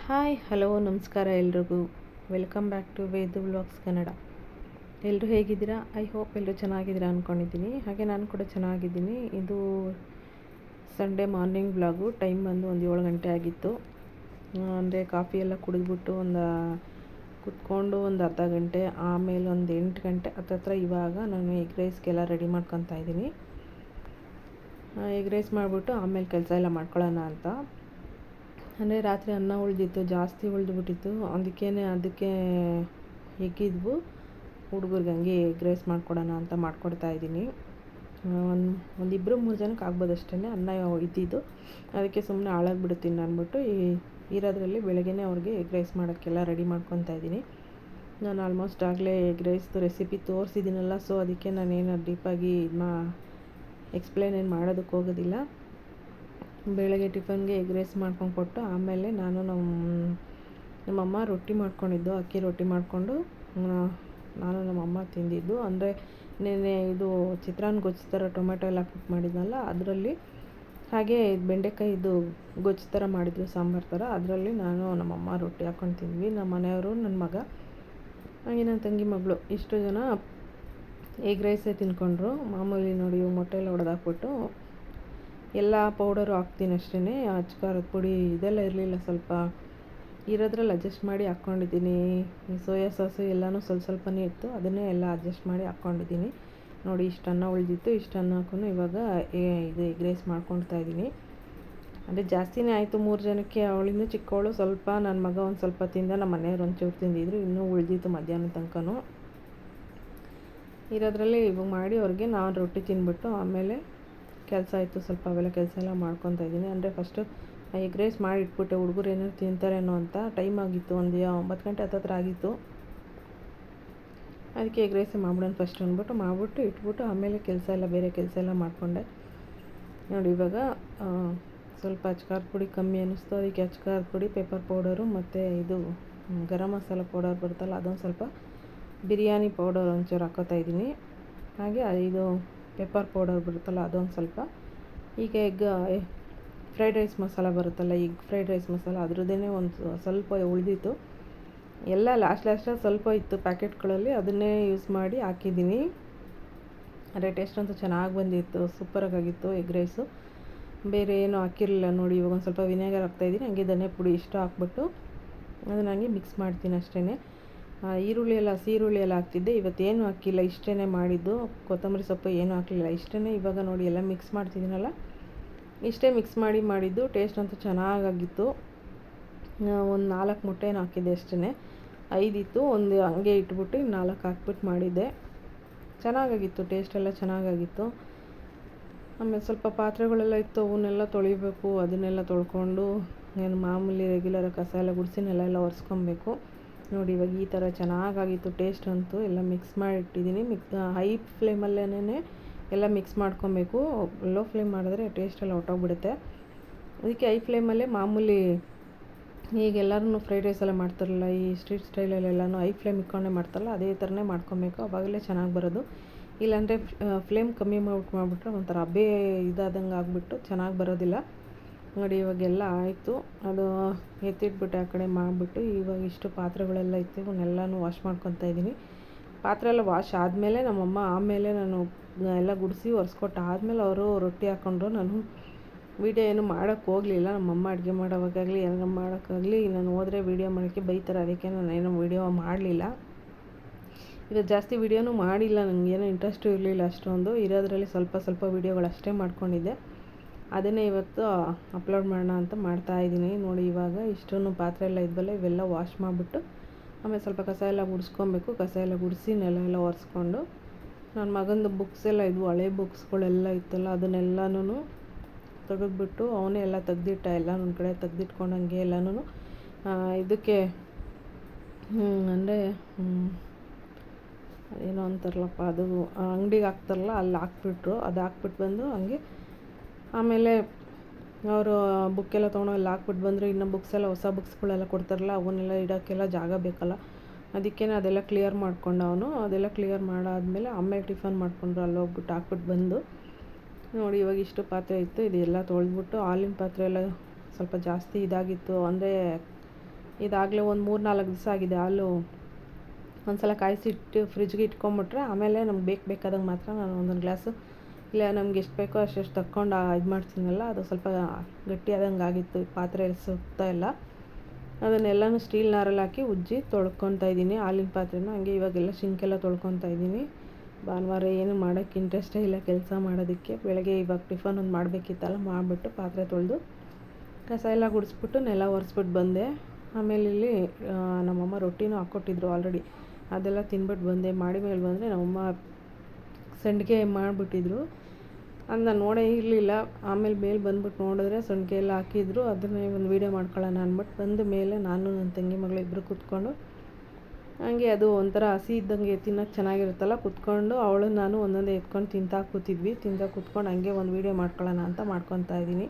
Hi hello ನಮಸ್ಕಾರ ಎಲ್ರಿಗೂ. Welcome back to Vedu vlogs Kannada. ಎಲ್ಲರೂ ಹೇಗಿದ್ದೀರಾ? ಐ ಹೋಪ್ ಎಲ್ಲರೂ ಚೆನ್ನಾಗಿದ್ದೀರಾ ಅಂದ್ಕೊಂಡಿದ್ದೀನಿ. ಹಾಗೆ ನಾನು ಕೂಡ ಚೆನ್ನಾಗಿದ್ದೀನಿ. ಇದು ಸಂಡೇ ಮಾರ್ನಿಂಗ್ ವ್ಲಾಗು. ಟೈಮ್ ಬಂದು ಒಂದು 7 ಗಂಟೆ ಆಗಿತ್ತು. ಅಂದರೆ ಕಾಫಿ ಎಲ್ಲ ಕುಡಿದ್ಬಿಟ್ಟು ಕುತ್ಕೊಂಡು ಒಂದು ಅರ್ಧ ಗಂಟೆ, ಆಮೇಲೆ ಒಂದು 8 ಗಂಟೆ ಹತ್ತತ್ರ ಇವಾಗ ನಾನು ಎಗ್ ರೈಸ್ಗೆಲ್ಲ ರೆಡಿ ಮಾಡ್ಕೊತಾ ಇದ್ದೀನಿ. ಎಗ್ ರೈಸ್ ಮಾಡಿಬಿಟ್ಟು ಆಮೇಲೆ ಕೆಲಸ ಎಲ್ಲ ಮಾಡ್ಕೊಳ್ಳೋಣ ಅಂತ. ಅಂದರೆ ರಾತ್ರಿ ಅನ್ನ ಉಳಿದಿತ್ತು, ಜಾಸ್ತಿ ಉಳಿದ್ಬಿಟ್ಟಿತ್ತು. ಅದಕ್ಕೆ ಎಗ್ಗಿದ್ವು. ಹುಡುಗರಿಗೆ ಹಂಗೆ ಎಗ್ ರೈಸ್ ಮಾಡ್ಕೊಡೋಣ ಅಂತ ಮಾಡ್ಕೊಡ್ತಾಯಿದ್ದೀನಿ. ಒಂದು 2-3 ಜನಕ್ಕೆ ಆಗ್ಬೋದು ಅಷ್ಟೇ ಅನ್ನ ಇದ್ದಿದ್ದು. ಅದಕ್ಕೆ ಸುಮ್ಮನೆ ಹಾಳಾಗಿಬಿಡುತ್ತೀನಿ ಅಂದ್ಬಿಟ್ಟು ಇರೋದ್ರಲ್ಲಿ ಬೆಳಗ್ಗೆನೇ ಅವ್ರಿಗೆ ಎಗ್ ರೈಸ್ ಮಾಡೋಕ್ಕೆಲ್ಲ ರೆಡಿ ಮಾಡ್ಕೊತಾ ಇದ್ದೀನಿ. ನಾನು ಆಲ್ಮೋಸ್ಟ್ ಆಗಲೇ ಎಗ್ ರೈಸ್ದು ರೆಸಿಪಿ ತೋರಿಸಿದ್ದೀನಲ್ಲ, ಸೊ ಅದಕ್ಕೆ ನಾನೇನು ಡೀಪಾಗಿ ಎಕ್ಸ್ಪ್ಲೇನ್ ಏನು ಮಾಡೋದಕ್ಕೆ ಹೋಗೋದಿಲ್ಲ. ಬೆಳಗ್ಗೆ ಟಿಫನ್ಗೆ ಎಗ್ ರೈಸ್ ಮಾಡ್ಕೊಂಡು ಕೊಟ್ಟು ಆಮೇಲೆ ನಮ್ಮಮ್ಮ ರೊಟ್ಟಿ ಮಾಡ್ಕೊಂಡಿದ್ದು, ಅಕ್ಕಿ ರೊಟ್ಟಿ ಮಾಡಿಕೊಂಡು ನಾನು ನಮ್ಮಮ್ಮ ತಿಂದಿದ್ದು. ಅಂದರೆ ನೆನ್ನೆ ಇದು ಚಿತ್ರಾನ್ನ ಗೊಜ್ಜು ಥರ ಟೊಮೆಟೊ ಎಲ್ಲ ಹಾಕ್ಬಿಟ್ಟು ಮಾಡಿದ್ನಲ್ಲ, ಅದರಲ್ಲಿ ಹಾಗೆ ಬೆಂಡೆಕಾಯಿದು ಗೊಜ್ಜು ಥರ ಮಾಡಿದ್ವಿ, ಸಾಂಬಾರು ಥರ. ಅದರಲ್ಲಿ ನಾನು ನಮ್ಮಮ್ಮ ರೊಟ್ಟಿ ಹಾಕ್ಕೊಂಡು ತಿಂದ್ವಿ. ನಮ್ಮ ಮನೆಯವರು, ನನ್ನ ಮಗ, ಹಾಗೆ ನನ್ನ ತಂಗಿ ಮಗಳು, ಇಷ್ಟು ಜನ ಎಗ್ ರೈಸೇ ತಿನ್ಕೊಂಡ್ರು. ಮಾಮೂಲಿ ನೋಡಿ, ಮೊಟ್ಟೆ ಎಲ್ಲ ಹೊಡೆದಾಕ್ಬಿಟ್ಟು ಎಲ್ಲ ಪೌಡರು ಹಾಕ್ತೀನಿ ಅಷ್ಟೇ. ಅಚ್ಕಾರದ ಪುಡಿ ಇದೆಲ್ಲ ಇರಲಿಲ್ಲ, ಸ್ವಲ್ಪ ಇರೋದ್ರಲ್ಲಿ ಅಡ್ಜಸ್ಟ್ ಮಾಡಿ ಹಾಕ್ಕೊಂಡಿದ್ದೀನಿ. ಸೋಯಾ ಸಾಸು ಎಲ್ಲನೂ ಸ್ವಲ್ಪನೇ ಇತ್ತು, ಅದನ್ನೇ ಎಲ್ಲ ಅಡ್ಜಸ್ಟ್ ಮಾಡಿ ಹಾಕ್ಕೊಂಡಿದ್ದೀನಿ. ನೋಡಿ, ಇಷ್ಟು ಅನ್ನ ಉಳಿದಿತ್ತು, ಇಷ್ಟು ಅನ್ನ ಹಾಕೊಂಡು ಇವಾಗ ಇದು ಎಗ್ ರೈಸ್ ಮಾಡ್ಕೊಳ್ತಾ ಇದ್ದೀನಿ. ಅಂದರೆ ಜಾಸ್ತಿನೇ ಆಯಿತು 3 ಜನಕ್ಕೆ. ಅವಳಿಂದ ಚಿಕ್ಕವಳು ಸ್ವಲ್ಪ, ನನ್ನ ಮಗ ಒಂದು ಸ್ವಲ್ಪ ತಿಂದ, ನಮ್ಮ ಮನೆಯವ್ರು ಒಂಚೂರು ತಿಂದಿದ್ರು, ಇನ್ನೂ ಉಳಿದಿತ್ತು ಮಧ್ಯಾಹ್ನ ತನಕನೂ. ಇರೋದ್ರಲ್ಲಿ ಇವಾಗ ಮಾಡಿ ಅವ್ರಿಗೆ ನಾನು ರೊಟ್ಟಿ ತಿಂದ್ಬಿಟ್ಟು ಆಮೇಲೆ ಕೆಲಸ ಆಯಿತು ಸ್ವಲ್ಪ, ಅವೆಲ್ಲ ಕೆಲಸ ಎಲ್ಲ ಮಾಡ್ಕೊತಾ ಇದ್ದೀನಿ. ಅಂದರೆ ಫಸ್ಟು ಎಗ್ ರೈಸ್ ಮಾಡಿ ಇಟ್ಬಿಟ್ಟೆ, ಹುಡುಗರು ಏನಾದ್ರು ತಿಂತಾರೇನೋ ಅಂತ. ಟೈಮ್ ಆಗಿತ್ತು, ಒಂದು 9 ಗಂಟೆ ಹತ್ತತ್ರ ಆಗಿತ್ತು. ಅದಕ್ಕೆ ಎಗ್ ರೈಸೇ ಮಾಡ್ಬಿಡೋಣ ಫಸ್ಟ್ ಅಂದ್ಬಿಟ್ಟು ಇಟ್ಬಿಟ್ಟು ಆಮೇಲೆ ಬೇರೆ ಕೆಲಸ ಎಲ್ಲ ಮಾಡಿಕೊಂಡೆ. ನೋಡಿ, ಇವಾಗ ಸ್ವಲ್ಪ ಅಚ್ಕಾರದ ಪುಡಿ ಕಮ್ಮಿ ಅನ್ನಿಸ್ತು, ಅದಕ್ಕೆ ಅಚ್ಕಾರದ ಪುಡಿ, ಪೆಪ್ಪರ್ ಪೌಡರು ಮತ್ತು ಇದು ಗರಂ ಮಸಾಲ ಪೌಡರ್ ಬರುತ್ತಲ್ಲ, ಅದೊಂದು ಸ್ವಲ್ಪ, ಬಿರಿಯಾನಿ ಪೌಡರ್ ಒಂಚೂರು ಹಾಕ್ಕೋತಾ ಇದ್ದೀನಿ. ಹಾಗೆ ಇದು ಪೆಪ್ಪರ್ ಪೌಡರ್ ಬರುತ್ತಲ್ಲ, ಅದೊಂದು ಸ್ವಲ್ಪ. ಈಗ ಫ್ರೈಡ್ ರೈಸ್ ಮಸಾಲ ಬರುತ್ತಲ್ಲ, ಎಗ್ ಫ್ರೈಡ್ ರೈಸ್ ಮಸಾಲ, ಅದ್ರದ್ದೇ ಒಂದು ಸ್ವಲ್ಪ ಉಳಿದಿತ್ತು. ಎಲ್ಲ ಲಾಸ್ಟಲ್ಲಿ ಸ್ವಲ್ಪ ಇತ್ತು ಪ್ಯಾಕೆಟ್ಗಳಲ್ಲಿ, ಅದನ್ನೇ ಯೂಸ್ ಮಾಡಿ ಹಾಕಿದ್ದೀನಿ. ಅದೇ ಟೇಸ್ಟ್ ಅಂತೂ ಚೆನ್ನಾಗಿ ಬಂದಿತ್ತು, ಸೂಪರಾಗಿತ್ತು ಎಗ್ ರೈಸು. ಬೇರೆ ಏನೂ ಹಾಕಿರಲಿಲ್ಲ. ನೋಡಿ, ಇವಾಗ ಒಂದು ಸ್ವಲ್ಪ ವಿನೆಗರ್ ಹಾಕ್ತಾಯಿದ್ದೀನಿ, ಹಂಗೆ ಧನಿಯಾ ಪುಡಿ ಇಷ್ಟು ಹಾಕ್ಬಿಟ್ಟು ಅದನ್ನು ಹಂಗೆ ಮಿಕ್ಸ್ ಮಾಡ್ತೀನಿ ಅಷ್ಟೇ. ಹಸಿ ಈರುಳ್ಳಿ ಎಲ್ಲ ಹಾಕ್ತಿದ್ದೆ, ಇವತ್ತೇನು ಹಾಕಿಲ್ಲ, ಇಷ್ಟೇ ಮಾಡಿದ್ದು. ಕೊತ್ತಂಬರಿ ಸೊಪ್ಪು ಏನೂ ಹಾಕಲಿಲ್ಲ, ಇಷ್ಟೇ. ಇವಾಗ ನೋಡಿ, ಎಲ್ಲ ಮಿಕ್ಸ್ ಮಾಡ್ತಿದ್ದೀನಲ್ಲ, ಇಷ್ಟೇ ಮಿಕ್ಸ್ ಮಾಡಿದ್ದು. ಟೇಸ್ಟ್ ಅಂತೂ ಚೆನ್ನಾಗಾಗಿತ್ತು. ಒಂದು 4 ಮೊಟ್ಟೆನೂ ಹಾಕಿದ್ದೆ ಅಷ್ಟೇ. 5 ಇತ್ತು, ಒಂದು ಹಂಗೆ ಇಟ್ಬಿಟ್ಟು 4 ಹಾಕ್ಬಿಟ್ಟು ಮಾಡಿದ್ದೆ. ಚೆನ್ನಾಗಾಗಿತ್ತು, ಟೇಸ್ಟ್ ಎಲ್ಲ ಚೆನ್ನಾಗಾಗಿತ್ತು. ಆಮೇಲೆ ಸ್ವಲ್ಪ ಪಾತ್ರೆಗಳೆಲ್ಲ ಇತ್ತು, ಅವನ್ನೆಲ್ಲ ತೊಳಿಬೇಕು. ಅದನ್ನೆಲ್ಲ ತೊಳ್ಕೊಂಡು ಏನು ಮಾಮೂಲಿ ರೆಗ್ಯುಲರ್ ಕಸ ಎಲ್ಲ ಗುಡಿಸಿ ಎಲ್ಲ ಒರೆಸ್ಕೊಬೇಕು. ನೋಡಿ, ಇವಾಗ ಈ ಥರ ಚೆನ್ನಾಗಾಗಿತ್ತು ಟೇಸ್ಟ್ ಅಂತೂ. ಎಲ್ಲ ಮಿಕ್ಸ್ ಮಾಡಿಟ್ಟಿದ್ದೀನಿ. ಹೈ ಫ್ಲೇಮಲ್ಲೇ ಎಲ್ಲ ಮಿಕ್ಸ್ ಮಾಡ್ಕೊಬೇಕು. ಲೋ ಫ್ಲೇಮ್ ಮಾಡಿದ್ರೆ ಟೇಸ್ಟ್ ಎಲ್ಲ ಹೊಟ್ಟೋಗ್ಬಿಡುತ್ತೆ. ಅದಕ್ಕೆ ಹೈ ಫ್ಲೇಮಲ್ಲೇ ಮಾಮೂಲಿ ಈಗ ಎಲ್ಲರೂ ಫ್ರೈಡ್ ರೈಸ್ ಎಲ್ಲ ಮಾಡ್ತಾರಲ್ಲ, ಈ ಸ್ಟ್ರೀಟ್ ಸ್ಟೈಲಲ್ಲೆಲ್ಲನೂ ಹೈ ಫ್ಲೇಮ್ ಇಟ್ಕೊಂಡೇ ಮಾಡ್ತಾರಲ್ಲ, ಅದೇ ಥರನೇ ಮಾಡ್ಕೊಬೇಕು, ಆವಾಗಲೇ ಚೆನ್ನಾಗಿ ಬರೋದು. ಇಲ್ಲಾಂದರೆ ಫ್ಲೇಮ್ ಕಮ್ಮಿ ಮಾಡಿಬಿಟ್ರೆ ಒಂಥರ ಹಬೆ ಇದಾದಂಗೆ ಆಗಿಬಿಟ್ಟು ಚೆನ್ನಾಗಿ ಬರೋದಿಲ್ಲ. ನೋಡಿ, ಇವಾಗೆಲ್ಲ ಆಯಿತು. ಅದು ಎತ್ತಿಟ್ಬಿಟ್ಟು ಆ ಕಡೆ ಮಾಡಿಬಿಟ್ಟು ಇವಾಗ ಇಷ್ಟು ಪಾತ್ರೆಗಳೆಲ್ಲ ಇತ್ತು, ಇವನ್ನೆಲ್ಲನೂ ವಾಶ್ ಮಾಡ್ಕೊತಾ ಇದ್ದೀನಿ. ಪಾತ್ರೆ ಎಲ್ಲ ವಾಶ್ ಆದಮೇಲೆ ನಮ್ಮಮ್ಮ, ಆಮೇಲೆ ನಾನು ಎಲ್ಲ ಗುಡಿಸಿ ಒರೆಸ್ಕೊಟ್ಟು ಆದಮೇಲೆ ಅವರು ರೊಟ್ಟಿ ಹಾಕ್ಕೊಂಡ್ರು. ನಾನು ವೀಡಿಯೋ ಏನು ಮಾಡೋಕ್ಕೆ ಹೋಗಲಿಲ್ಲ. ನಮ್ಮಮ್ಮ ಅಡುಗೆ ಮಾಡೋವಾಗಲಿ ಏನಾರು ಮಾಡೋಕ್ಕಾಗಲಿ ನಾನು ಹೋದರೆ ವೀಡಿಯೋ ಮಾಡೋಕ್ಕೆ ಬೈತಾರೆ, ಅದಕ್ಕೆ ನಾನು ಏನೋ ವೀಡಿಯೋ ಮಾಡಲಿಲ್ಲ. ಈಗ ಜಾಸ್ತಿ ವೀಡಿಯೋನೂ ಮಾಡಿಲ್ಲ, ನನಗೇನೋ ಇಂಟ್ರೆಸ್ಟು ಇರಲಿಲ್ಲ ಅಷ್ಟೊಂದು. ಇರೋದ್ರಲ್ಲಿ ಸ್ವಲ್ಪ ವೀಡಿಯೋಗಳು ಅಷ್ಟೇ ಮಾಡ್ಕೊಂಡಿದ್ದೆ. ಅದನ್ನೇ ಇವತ್ತು ಅಪ್ಲೋಡ್ ಮಾಡೋಣ ಅಂತ ಮಾಡ್ತಾಯಿದ್ದೀನಿ. ನೋಡಿ, ಇವಾಗ ಇಷ್ಟೊಂದು ಪಾತ್ರೆ ಎಲ್ಲ ಇದ್ವಲ್ಲ, ಇವೆಲ್ಲ ವಾಶ್ ಮಾಡಿಬಿಟ್ಟು ಆಮೇಲೆ ಸ್ವಲ್ಪ ಕಸ ಎಲ್ಲ ಗುಡಿಸ್ಕೊಬೇಕು. ಕಸ ಎಲ್ಲ ಗುಡಿಸಿ ನೆಲ ಒರೆಸ್ಕೊಂಡು, ನನ್ನ ಮಗಂದು ಬುಕ್ಸ್ ಎಲ್ಲ ಇದ್ವು, ಹಳೆ ಬುಕ್ಸ್ಗಳೆಲ್ಲ ಇತ್ತಲ್ಲ, ಅದನ್ನೆಲ್ಲನೂ ತೆಗೆದ್ಬಿಟ್ಟು ಅವನೇ ಎಲ್ಲ ತೆಗ್ದಿಟ್ಟ. ಎಲ್ಲ ನನ್ನ ಕಡೆ ತೆಗ್ದಿಟ್ಕೊಂಡು ಹಂಗೆ ಎಲ್ಲನೂ ಇದಕ್ಕೆ ಅಂದರೆ ಏನೋ ಅಂತಾರಲ್ಲಪ್ಪ, ಅದು ಅಂಗಡಿಗೆ ಹಾಕ್ತಾರಲ್ಲ, ಅಲ್ಲಿ ಹಾಕ್ಬಿಟ್ರು. ಅದು ಹಾಕ್ಬಿಟ್ಟು ಬಂದು ಹಂಗೆ ಆಮೇಲೆ ಅವರು ಬುಕ್ಕೆಲ್ಲ ತೊಗೊಂಡು ಅಲ್ಲಿ ಹಾಕ್ಬಿಟ್ಟು ಬಂದರು. ಇನ್ನು ಬುಕ್ಸ್ ಎಲ್ಲ, ಹೊಸ ಬುಕ್ಸ್ಗಳೆಲ್ಲ ಕೊಡ್ತಾರಲ್ಲ, ಅವನ್ನೆಲ್ಲ ಇಡೋಕ್ಕೆಲ್ಲ ಜಾಗ ಬೇಕಲ್ಲ, ಅದಕ್ಕೆ ಅದೆಲ್ಲ ಕ್ಲಿಯರ್ ಮಾಡ್ಕೊಂಡು ಅವನು. ಅದೆಲ್ಲ ಕ್ಲಿಯರ್ ಮಾಡಾದಮೇಲೆ ಆಮೇಲೆ ಟಿಫನ್ ಮಾಡಿಕೊಂಡ್ರು. ಅಲ್ಲಿ ಹೋಗ್ಬಿಟ್ಟು ಹಾಕ್ಬಿಟ್ಟು ಬಂದು ನೋಡಿ, ಇವಾಗ ಇಷ್ಟು ಪಾತ್ರೆ ಇತ್ತು, ಇದೆಲ್ಲ ತೊಳೆದ್ಬಿಟ್ಟು ಹಾಲಿನ ಪಾತ್ರೆ ಎಲ್ಲ ಸ್ವಲ್ಪ ಜಾಸ್ತಿ ಇದಾಗಿತ್ತು. ಅಂದರೆ ಇದಾಗಲೇ ಒಂದು 3-4 ದಿವಸ ಆಗಿದೆ. ಹಾಲು ಒಂದು ಸಲ ಕಾಯಿಸಿಟ್ಟು ಫ್ರಿಜ್ಗೆ ಇಟ್ಕೊಂಬಿಟ್ರೆ ಆಮೇಲೆ ನಮ್ಗೆ ಬೇಕಾದಂಗೆ ಮಾತ್ರ ನಾನು ಒಂದೊಂದು ಗ್ಲಾಸು ಇಲ್ಲ ನಮ್ಗೆ ಎಷ್ಟು ಬೇಕೋ ಅಷ್ಟು ತಕ್ಕೊಂಡು ಇದು ಮಾಡ್ತೀನಲ್ಲ, ಅದು ಸ್ವಲ್ಪ ಗಟ್ಟಿಯಾದಂಗೆ ಆಗಿತ್ತು. ಪಾತ್ರೆ ಸುತ್ತಾ ಎಲ್ಲ ಅದನ್ನೆಲ್ಲನೂ ಸ್ಟೀಲ್ ನಾರಲ್ಲಿ ಹಾಕಿ ಉಜ್ಜಿ ತೊಳ್ಕೊತಾ ಇದ್ದೀನಿ ಹಾಲಿನ ಪಾತ್ರೆನ. ಹಂಗೆ ಇವಾಗೆಲ್ಲ ಶಿಂಕೆಲ್ಲ ತೊಳ್ಕೊತಾ ಇದ್ದೀನಿ. ಭಾನುವಾರ ಏನು ಮಾಡೋಕ್ಕೆ ಇಂಟ್ರೆಸ್ಟೇ ಇಲ್ಲ ಕೆಲಸ ಮಾಡೋದಕ್ಕೆ. ಬೆಳಗ್ಗೆ ಇವಾಗ ಟಿಫನ್ ಒಂದು ಮಾಡಬೇಕಿತ್ತಲ್ಲ, ಮಾಡಿಬಿಟ್ಟು ಪಾತ್ರೆ ತೊಳೆದು ಕಸ ಎಲ್ಲ ಗುಡಿಸ್ಬಿಟ್ಟು ನೆಲ ಒರೆಸ್ಬಿಟ್ಟು ಬಂದೆ. ಆಮೇಲೆ ಇಲ್ಲಿ ನಮ್ಮಮ್ಮ ರೊಟ್ಟಿನೂ ಹಾಕ್ಕೊಟ್ಟಿದ್ರು ಆಲ್ರೆಡಿ, ಅದೆಲ್ಲ ತಿನ್ಬಿಟ್ಟು ಬಂದೆ. ಮಾಡಿ ಮೇಲೆ ಬಂದರೆ ನಮ್ಮಮ್ಮ ಸಂಡಿಗೆ ಮಾಡಿಬಿಟ್ಟಿದ್ರು. ಅದು ನಾನು ನೋಡೇ ಇರಲಿಲ್ಲ. ಆಮೇಲೆ ಮೇಲೆ ಬಂದ್ಬಿಟ್ಟು ನೋಡಿದ್ರೆ ಸಂಡಿಗೆ ಎಲ್ಲ ಹಾಕಿದ್ರು. ಅದನ್ನೇ ಒಂದು ವೀಡಿಯೋ ಮಾಡ್ಕೊಳ್ಳೋಣ ಅಂದ್ಬಿಟ್ಟು ಬಂದ ಮೇಲೆ ನಾನು ನನ್ನ ತಂಗಿ ಮಗಳು ಇಬ್ಬರು ಕೂತ್ಕೊಂಡು ಹಂಗೆ ಅದು ಒಂಥರ ಹಸಿ ಇದ್ದಂಗೆ ತಿನ್ನೋಕ್ಕೆ ಚೆನ್ನಾಗಿರುತ್ತಲ್ಲ, ಕೂತ್ಕೊಂಡು ಅವಳು ನಾನು ಒಂದೊಂದೇ ಎತ್ಕೊಂಡು ತಿಂತಾ ಕೂತ್ಕೊಂಡು ಹಂಗೆ ಒಂದು ವೀಡಿಯೋ ಮಾಡ್ಕೊಳ್ಳೋಣ ಅಂತ ಮಾಡ್ಕೊತಾ ಇದ್ದೀನಿ.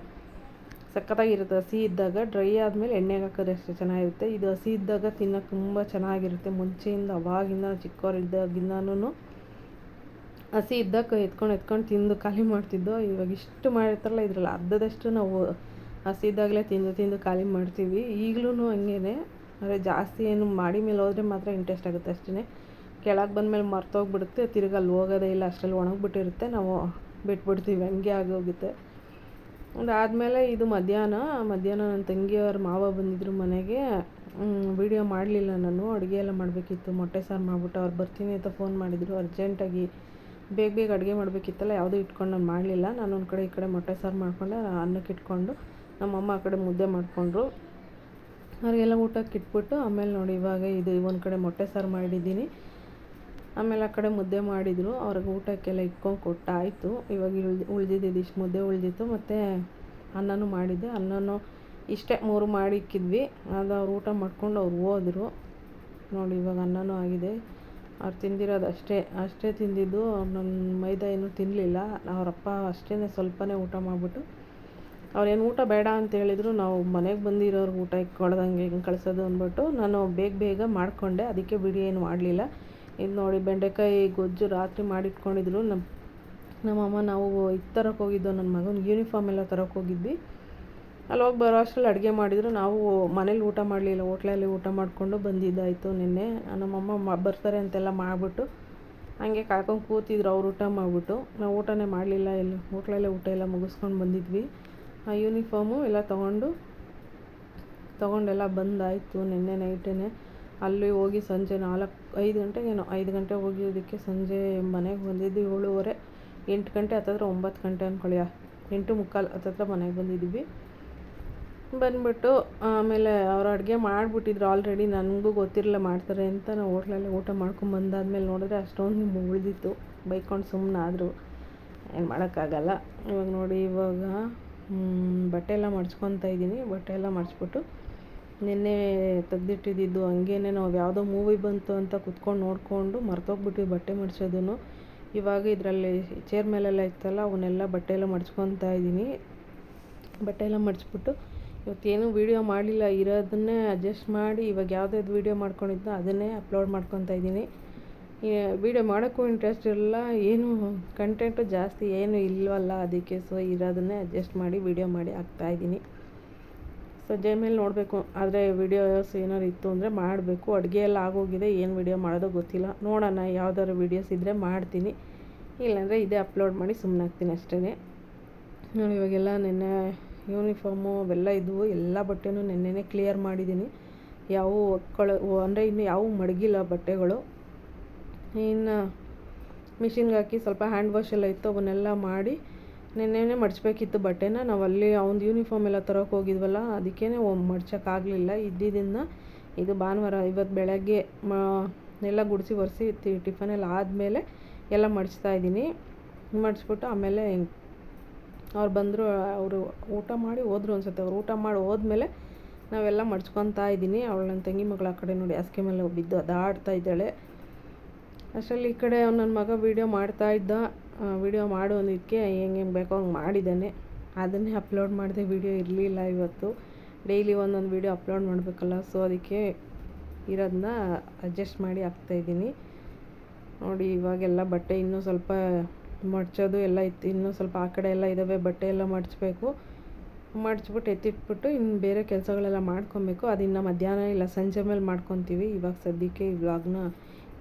ಸಖತ್ತಾಗಿರುತ್ತೆ ಹಸಿ ಇದ್ದಾಗ. ಡ್ರೈ ಆದಮೇಲೆ ಎಣ್ಣೆಗೆ ಹಾಕಿದ್ರೆ ಅಷ್ಟೇ ಚೆನ್ನಾಗಿರುತ್ತೆ. ಇದು ಹಸಿ ಇದ್ದಾಗ ತಿನ್ನೋಕೆ ತುಂಬ ಚೆನ್ನಾಗಿರುತ್ತೆ. ಮುಂಚೆಯಿಂದ ಅವಾಗಿಂದ ಚಿಕ್ಕವರಿದ್ದಾಗಿಂದನೂ ಹಸಿ ಇದ್ದಾಗ ಎತ್ಕೊಂಡು ತಿಂದು ಖಾಲಿ ಮಾಡ್ತಿದ್ದೋ. ಇವಾಗ ಇಷ್ಟು ಮಾಡಿರ್ತಾರಲ್ಲ, ಇದರಲ್ಲಿ ಅರ್ಧದಷ್ಟು ನಾವು ಹಸಿ ಇದ್ದಾಗಲೇ ತಿಂದು ಖಾಲಿ ಮಾಡ್ತೀವಿ. ಈಗಲೂ ಹಂಗೇ, ಆದರೆ ಜಾಸ್ತಿ ಏನು ಮಾಡಿ ಮೇಲೆ ಹೋದರೆ ಮಾತ್ರ ಇಂಟ್ರೆಸ್ಟ್ ಆಗುತ್ತೆ ಅಷ್ಟೇ. ಕೆಳಗೆ ಬಂದಮೇಲೆ ಮರ್ತೋಗ್ಬಿಡುತ್ತೆ, ತಿರ್ಗಿ ಅಲ್ಲಿ ಹೋಗೋದೇ ಇಲ್ಲ, ಅಷ್ಟರಲ್ಲಿ ಒಣಗಿಬಿಟ್ಟಿರುತ್ತೆ, ನಾವು ಬಿಟ್ಬಿಡ್ತೀವಿ, ಹಂಗೆ ಆಗೋಗುತ್ತೆ. ಅದಾದಮೇಲೆ ಇದು ಮಧ್ಯಾಹ್ನ ನನ್ನ ತಂಗಿಯವ್ರ ಮಾವ ಬಂದಿದ್ದರು ಮನೆಗೆ. ವೀಡಿಯೋ ಮಾಡಲಿಲ್ಲ ನಾನು, ಅಡುಗೆ ಎಲ್ಲ ಮಾಡಬೇಕಿತ್ತು. ಮೊಟ್ಟೆ ಸಾರು ಮಾಡಿಬಿಟ್ಟು ಅವ್ರು ಬರ್ತೀನಿ ಅಂತ ಫೋನ್ ಮಾಡಿದರು. ಅರ್ಜೆಂಟಾಗಿ ಬೇಗ ಅಡುಗೆ ಮಾಡಬೇಕಿತ್ತಲ್ಲ, ಯಾವುದೂ ಇಟ್ಕೊಂಡು ನಾನು ಮಾಡಲಿಲ್ಲ. ನಾನು ಒಂದು ಕಡೆ ಈ ಕಡೆ ಮೊಟ್ಟೆ ಸಾರು ಮಾಡಿಕೊಂಡೆ, ಅನ್ನಕ್ಕೆ ಇಟ್ಕೊಂಡು ನಮ್ಮಮ್ಮ ಆ ಕಡೆ ಮುದ್ದೆ ಮಾಡಿಕೊಂಡ್ರು. ಅವ್ರಿಗೆಲ್ಲ ಊಟಕ್ಕೆ ಇಟ್ಬಿಟ್ಟು ಆಮೇಲೆ ನೋಡಿ ಇವಾಗ ಇದು ಒಂದು ಕಡೆ ಮೊಟ್ಟೆ ಸಾರು ಮಾಡಿದ್ದೀನಿ. ಆಮೇಲೆ ಆ ಕಡೆ ಮುದ್ದೆ ಮಾಡಿದರು. ಅವ್ರಿಗೆ ಊಟಕ್ಕೆಲ್ಲ ಇಟ್ಕೊಂಡು ಕೊಟ್ಟಾಯಿತು. ಇವಾಗ ಉಳಿದಿದ್ದು ಇಷ್ಟು ಮುದ್ದೆ ಉಳಿದಿತ್ತು, ಮತ್ತು ಅನ್ನನೂ ಮಾಡಿದ್ದೆ. ಅನ್ನನೂ ಇಷ್ಟೇ 3 ಮಾಡಿ ಇಕ್ಕಿದ್ವಿ. ಅದು ಅವ್ರು ಊಟ ಮಾಡ್ಕೊಂಡು ಅವ್ರು ಹೋದರು. ನೋಡಿ ಇವಾಗ ಅನ್ನನೂ ಆಗಿದೆ. ಅವ್ರು ತಿಂದಿರೋದು ಅಷ್ಟೇ ತಿಂದಿದ್ದು. ನನ್ನ ಮೈದಾ ಏನೂ ತಿನ್ನಲಿಲ್ಲ. ಅವರಪ್ಪ ಅಷ್ಟೇ ಸ್ವಲ್ಪನೇ ಊಟ ಮಾಡಿಬಿಟ್ಟು, ಅವ್ರೇನು ಊಟ ಬೇಡ ಅಂತ ಹೇಳಿದ್ರು. ನಾವು ಮನೆಗೆ ಬಂದಿರೋರು ಊಟ ಇಕ್ಕೊಳ್ದಂಗೆ ಹೆಂಗೆ ಕಳಿಸೋದು ಅಂದ್ಬಿಟ್ಟು ನಾನು ಬೇಗ ಮಾಡಿಕೊಂಡೆ. ಅದಕ್ಕೆ ವಿಡಿಯೋ ಏನು ಮಾಡಲಿಲ್ಲ. ಇದು ನೋಡಿ ಬೆಂಡೆಕಾಯಿ ಗೊಜ್ಜು ರಾತ್ರಿ ಮಾಡಿಟ್ಕೊಂಡಿದ್ರು ನಮ್ಮಮ್ಮ. ನಾವು ಇದು ತರಕ್ಕೆ ಹೋಗಿದ್ದೋ, ನನ್ನ ಮಗನ ಯೂನಿಫಾರ್ಮ್ ಎಲ್ಲ ತರಕ್ಕೆ ಹೋಗಿದ್ವಿ. ಅಲ್ಲಿ ಹೋಗಿ ಬರೋ ಅಷ್ಟರಲ್ಲಿ ಅಡುಗೆ ಮಾಡಿದ್ರು. ನಾವು ಮನೇಲಿ ಊಟ ಮಾಡಲಿಲ್ಲ, ಹೋಟ್ಲಲ್ಲಿ ಊಟ ಮಾಡಿಕೊಂಡು ಬಂದಿದ್ದಾಯಿತು. ನಿನ್ನೆ ನಮ್ಮಮ್ಮ ಬರ್ತಾರೆ ಅಂತೆಲ್ಲ ಮಾಡಿಬಿಟ್ಟು ಹಂಗೆ ಕಾಯ್ಕೊಂಡು ಕೂತಿದ್ರು ಅವ್ರು ಊಟ ಮಾಡಿಬಿಟ್ಟು. ನಾವು ಊಟನೇ ಮಾಡಲಿಲ್ಲ, ಎಲ್ಲ ಹೋಟ್ಲಲ್ಲೇ ಊಟ ಎಲ್ಲ ಮುಗಿಸ್ಕೊಂಡು ಬಂದಿದ್ವಿ. ಆ ಯೂನಿಫಾರ್ಮು ಎಲ್ಲ ತೊಗೊಂಡೆಲ್ಲ ಬಂದಾಯಿತು ನಿನ್ನೆ ನೈಟೇ. ಅಲ್ಲಿ ಹೋಗಿ ಸಂಜೆ 5 ಗಂಟೆಗೇನೋ 5 ಗಂಟೆ ಹೋಗಿದ್ದಕ್ಕೆ ಸಂಜೆ ಮನೆಗೆ ಬಂದಿದ್ದು 7:30 8 ಗಂಟೆ ಹತ್ತತ್ರ 9 ಗಂಟೆ ಅಂದ್ಕೊಳ್ಳಿ, 8:45 ಹತ್ತತ್ರ ಮನೆಗೆ ಬಂದಿದ್ವಿ. ಬಂದುಬಿಟ್ಟು ಆಮೇಲೆ ಅವ್ರು ಅಡುಗೆ ಮಾಡಿಬಿಟ್ಟಿದ್ರು ಆಲ್ರೆಡಿ. ನನಗೂ ಗೊತ್ತಿರಲಿಲ್ಲ ಮಾಡ್ತಾರೆ ಅಂತ. ನಾವು ಹೋಟ್ಲಲ್ಲಿ ಊಟ ಮಾಡ್ಕೊಂಡು ಬಂದಾದ್ಮೇಲೆ ನೋಡಿದ್ರೆ ಅಷ್ಟೊಂದು ಉಳಿದಿತ್ತು. ಬೈಕೊಂಡು ಸುಮ್ಮನಾದರು, ಏನು ಮಾಡೋಕ್ಕಾಗಲ್ಲ. ಇವಾಗ ನೋಡಿ ಬಟ್ಟೆ ಎಲ್ಲ ಮಡ್ಚ್ಕೊತಾ ಇದ್ದೀನಿ. ಬಟ್ಟೆ ಎಲ್ಲ ಮಡ್ಚ್ಬಿಟ್ಟು ನಿನ್ನೆ ತೆಗ್ದಿಟ್ಟಿದ್ದು ಹಂಗೇನೆ ನಾವು ಯಾವುದೋ ಮೂವಿ ಬಂತು ಅಂತ ಕುತ್ಕೊಂಡು ನೋಡಿಕೊಂಡು ಮರ್ತೋಗ್ಬಿಟ್ಟು ಬಟ್ಟೆ ಮಡ್ಚೋದನ್ನು. ಇವಾಗ ಇದರಲ್ಲಿ ಚೇರ್ ಮೇಲೆಲ್ಲ ಇತ್ತಲ್ಲ, ಅವನ್ನೆಲ್ಲ ಬಟ್ಟೆ ಎಲ್ಲ ಮಡ್ಚ್ಕೊತಾ ಇದ್ದೀನಿ. ಬಟ್ಟೆ ಎಲ್ಲ ಮಡ್ಚ್ಬಿಟ್ಟು ಇವತ್ತೇನು ವೀಡಿಯೋ ಮಾಡಲಿಲ್ಲ, ಇರೋದನ್ನೇ ಅಡ್ಜಸ್ಟ್ ಮಾಡಿ ಇವಾಗ ಯಾವುದಾದ್ರು ವೀಡಿಯೋ ಮಾಡ್ಕೊಂಡಿದ್ದೋ ಅದನ್ನೇ ಅಪ್ಲೋಡ್ ಮಾಡ್ಕೊತಾ ಇದ್ದೀನಿ. ವೀಡಿಯೋ ಮಾಡೋಕ್ಕೂ ಇಂಟ್ರೆಸ್ಟ್ ಇರಲ್ಲ, ಏನು ಕಂಟೆಂಟು ಜಾಸ್ತಿ ಏನು ಇಲ್ಲವಲ್ಲ, ಅದಕ್ಕೆ ಸೊ ಇರೋದನ್ನೇ ಅಡ್ಜಸ್ಟ್ ಮಾಡಿ ವೀಡಿಯೋ ಮಾಡಿ ಹಾಕ್ತಾಯಿದ್ದೀನಿ. ಸಂಜೆ ಮೇಲೆ ನೋಡಬೇಕು, ಆದರೆ ವೀಡಿಯೋಸ್ ಏನಾದ್ರು ಇತ್ತು ಅಂದರೆ ಮಾಡಬೇಕು. ಅಡುಗೆ ಎಲ್ಲ ಆಗೋಗಿದೆ, ಏನು ವೀಡಿಯೋ ಮಾಡೋದೋ ಗೊತ್ತಿಲ್ಲ. ನೋಡೋಣ, ಯಾವ್ದಾದ್ರು ವೀಡಿಯೋಸ್ ಇದ್ದರೆ ಮಾಡ್ತೀನಿ, ಇಲ್ಲಾಂದರೆ ಇದೇ ಅಪ್ಲೋಡ್ ಮಾಡಿ ಸುಮ್ಮನಾಗ್ತೀನಿ ಅಷ್ಟೇ. ನೋಡಿ ಇವಾಗೆಲ್ಲ ನೆನ್ನೆ ಯೂನಿಫಾರ್ಮು ಅವೆಲ್ಲ ಇದ್ದವು, ಎಲ್ಲ ಬಟ್ಟೆನೂ ನೆನ್ನೆನೇ ಕ್ಲಿಯರ್ ಮಾಡಿದ್ದೀನಿ. ಅಂದರೆ ಇನ್ನು ಯಾವ ಮಡಗಿಲ್ಲ ಬಟ್ಟೆಗಳು. ಇನ್ನು ಮಿಷಿನ್ಗೆ ಹಾಕಿ ಸ್ವಲ್ಪ ಹ್ಯಾಂಡ್ ವಾಶ್ ಎಲ್ಲ ಇತ್ತು, ಅವನ್ನೆಲ್ಲ ಮಾಡಿ ನೆನ್ನೆನೇ ಮಡ್ಚಬೇಕಿತ್ತು ಬಟ್ಟೆನ. ನಾವು ಅಲ್ಲಿ ಅವ್ನು ಯೂನಿಫಾರ್ಮ್ ಎಲ್ಲ ತರೋಕೆ ಹೋಗಿದ್ವಲ್ಲ, ಅದಕ್ಕೇ ಮಡ್ಚೋಕ್ಕಾಗಲಿಲ್ಲ. ಇದ್ದಿದ್ದರಿಂದ ಇದು ಭಾನುವಾರ ಇವತ್ತು ಬೆಳಗ್ಗೆ ಎಲ್ಲ ಗುಡಿಸಿ ಒರೆಸಿ ಟಿಫನೆಲ್ಲ ಆದಮೇಲೆ ಎಲ್ಲ ಮಡಿಚ್ತಾಯಿದ್ದೀನಿ. ಮಡಿಚ್ಬಿಟ್ಟು ಆಮೇಲೆ ಅವ್ರು ಬಂದರು, ಅವರು ಊಟ ಮಾಡಿ ಹೋದ್ರು ಅನ್ಸುತ್ತೆ. ಅವ್ರು ಊಟ ಮಾಡಿ ಹೋದ್ಮೇಲೆ ನಾವೆಲ್ಲ ಮಡ್ಚ್ಕೊತಾ ಇದ್ದೀನಿ. ಅವಳು ನನ್ನ ತಂಗಿ ಮಗಳು ಆ ಕಡೆ ನೋಡಿ ಹಾಸಿಗೆ ಮೇಲೆ ಬಿದ್ದು ಅದಾಡ್ತಾ ಇದ್ದಾಳೆ. ಅಷ್ಟರಲ್ಲಿ ಈ ಕಡೆ ನನ್ನ ಮಗ ವೀಡಿಯೋ ಮಾಡ್ತಾಯಿದ್ದ. ವೀಡಿಯೋ ಮಾಡು ಅಂದಿದ್ದಕ್ಕೆ ಹೆಂಗೆ ಬೇಕೋ ಹಂಗೆ ಮಾಡಿದ್ದಾನೆ. ಅದನ್ನೇ ಅಪ್ಲೋಡ್ ಮಾಡಿದೆ, ವೀಡಿಯೋ ಇರಲಿಲ್ಲ ಇವತ್ತು. ಡೈಲಿ ಒಂದೊಂದು ವೀಡಿಯೋ ಅಪ್ಲೋಡ್ ಮಾಡಬೇಕಲ್ಲ, ಸೊ ಅದಕ್ಕೆ ಇರೋದನ್ನ ಅಡ್ಜಸ್ಟ್ ಮಾಡಿ ಹಾಕ್ತಾಯಿದ್ದೀನಿ. ನೋಡಿ ಇವಾಗೆಲ್ಲ ಬಟ್ಟೆ ಇನ್ನೂ ಸ್ವಲ್ಪ ಮಡ್ಚೋದು ಎಲ್ಲ ಇತ್ತು, ಇನ್ನೂ ಸ್ವಲ್ಪ ಆ ಕಡೆ ಎಲ್ಲ ಇದ್ದಾವೆ ಬಟ್ಟೆ ಎಲ್ಲ ಮಡಚಬೇಕು. ಮಡಚ್ಬಿಟ್ಟು ಎತ್ತಿಟ್ಬಿಟ್ಟು ಇನ್ನು ಬೇರೆ ಕೆಲಸಗಳೆಲ್ಲ ಮಾಡ್ಕೊಬೇಕು. ಅದಿನ್ನು ಮಧ್ಯಾಹ್ನ ಇಲ್ಲ ಸಂಜೆ ಮೇಲೆ ಮಾಡ್ಕೊತೀವಿ. ಇವಾಗ ಸದ್ಯಕ್ಕೆ ಈ ವ್ಲಾಗ್ನ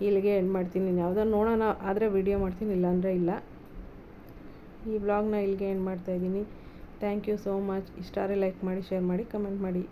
ಇಲ್ಲಿಗೆ ಎಂಡ್ ಮಾಡ್ತೀನಿ. ಯಾವುದಾದ್ರು ನೋಡೋಣ ಆದರೆ ವಿಡಿಯೋ ಮಾಡ್ತೀನಿ, ಇಲ್ಲಾಂದರೆ ಇಲ್ಲ. ಈ ವ್ಲಾಗ್ನ ಇಲ್ಲಿಗೆ ಎಂಡ್ ಮಾಡ್ತಾಯಿದ್ದೀನಿ. Thank you so much. ಇಷ್ಟ ಆದರೆ ಲೈಕ್ ಮಾಡಿ, ಶೇರ್ ಮಾಡಿ, ಕಮೆಂಟ್ ಮಾಡಿ.